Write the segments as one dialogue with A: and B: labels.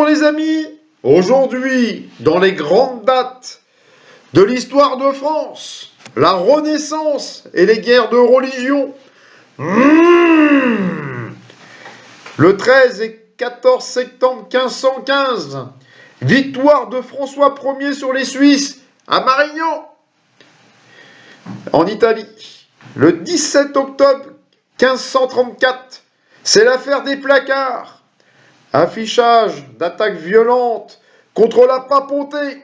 A: les amis, aujourd'hui, dans les grandes dates de l'histoire de France, la Renaissance et les guerres de religion, le 13 et 14 septembre 1515, victoire de François Ier sur les Suisses à Marignan, en Italie. Le 17 octobre 1534, c'est l'affaire des placards. Affichage d'attaques violentes contre la papauté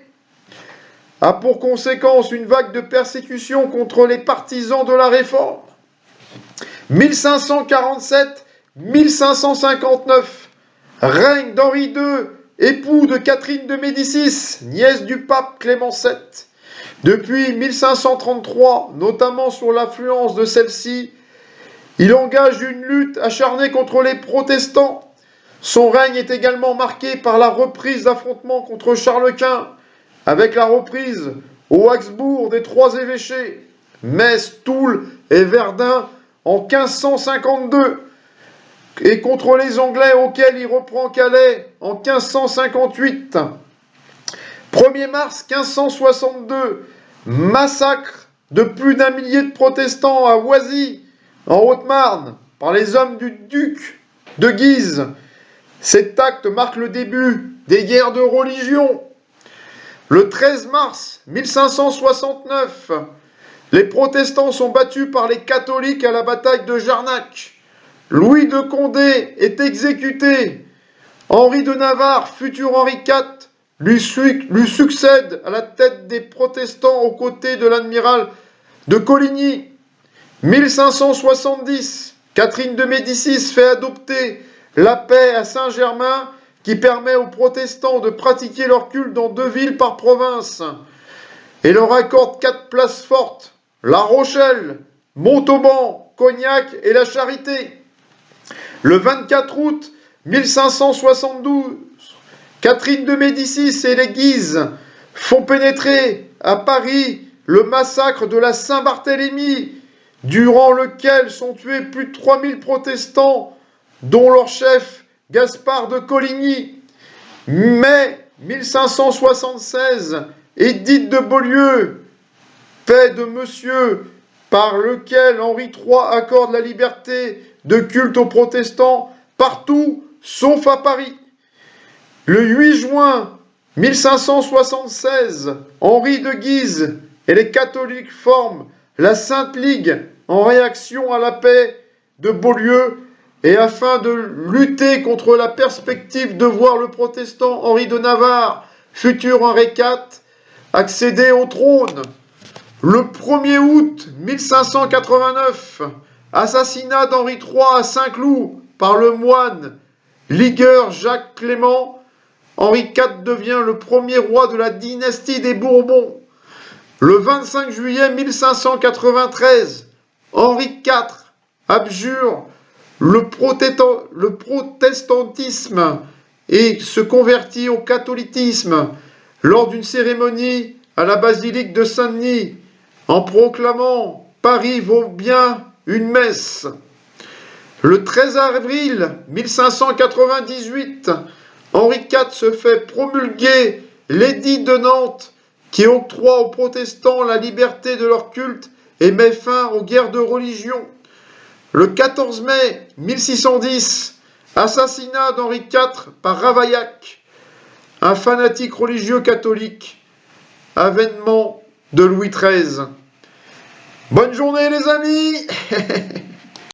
A: a pour conséquence une vague de persécution contre les partisans de la Réforme. 1547-1559, règne d'Henri II, époux de Catherine de Médicis, nièce du pape Clément VII. Depuis 1533, notamment sur l'influence de celle-ci, il engage une lutte acharnée contre les protestants. Son règne est également marqué par la reprise d'affrontements contre Charles Quint, avec la reprise au Habsbourg des trois évêchés, Metz, Toul et Verdun en 1552, et contre les Anglais auxquels il reprend Calais en 1558. 1er mars 1562, massacre de plus d'1 millier de protestants à Oisy, en Haute-Marne, par les hommes du duc de Guise. Cet acte marque le début des guerres de religion. Le 13 mars 1569, les protestants sont battus par les catholiques à la bataille de Jarnac. Louis de Condé est exécuté. Henri de Navarre, futur Henri IV, lui succède à la tête des protestants aux côtés de l'amiral de Coligny. 1570, Catherine de Médicis fait adopter la paix à Saint-Germain qui permet aux protestants de pratiquer leur culte dans 2 villes par province et leur accorde 4 places fortes, La Rochelle, Montauban, Cognac et La Charité. Le 24 août 1572, Catherine de Médicis et les Guises font pénétrer à Paris le massacre de la Saint-Barthélemy, durant lequel sont tués plus de 3000 protestants, dont leur chef Gaspard de Coligny. Mai 1576, édit de Beaulieu, paix de Monsieur, par lequel Henri III accorde la liberté de culte aux protestants partout, sauf à Paris. Le 8 juin 1576, Henri de Guise et les catholiques forment la Sainte Ligue en réaction à la paix de Beaulieu et afin de lutter contre la perspective de voir le protestant Henri de Navarre, futur Henri IV, accéder au trône. Le 1er août 1589, assassinat d'Henri III à Saint-Cloud par le moine ligueur Jacques Clément. Henri IV devient le premier roi de la dynastie des Bourbons. Le 25 juillet 1593, Henri IV abjure le protestantisme et se convertit au catholicisme lors d'une cérémonie à la basilique de Saint-Denis, en proclamant « Paris vaut bien une messe ». Le 13 avril 1598, Henri IV se fait promulguer l'édit de Nantes qui octroie aux protestants la liberté de leur culte et met fin aux guerres de religion. Le 14 mai 1610, assassinat d'Henri IV par Ravaillac, un fanatique religieux catholique, avènement de Louis XIII. Bonne journée les amis.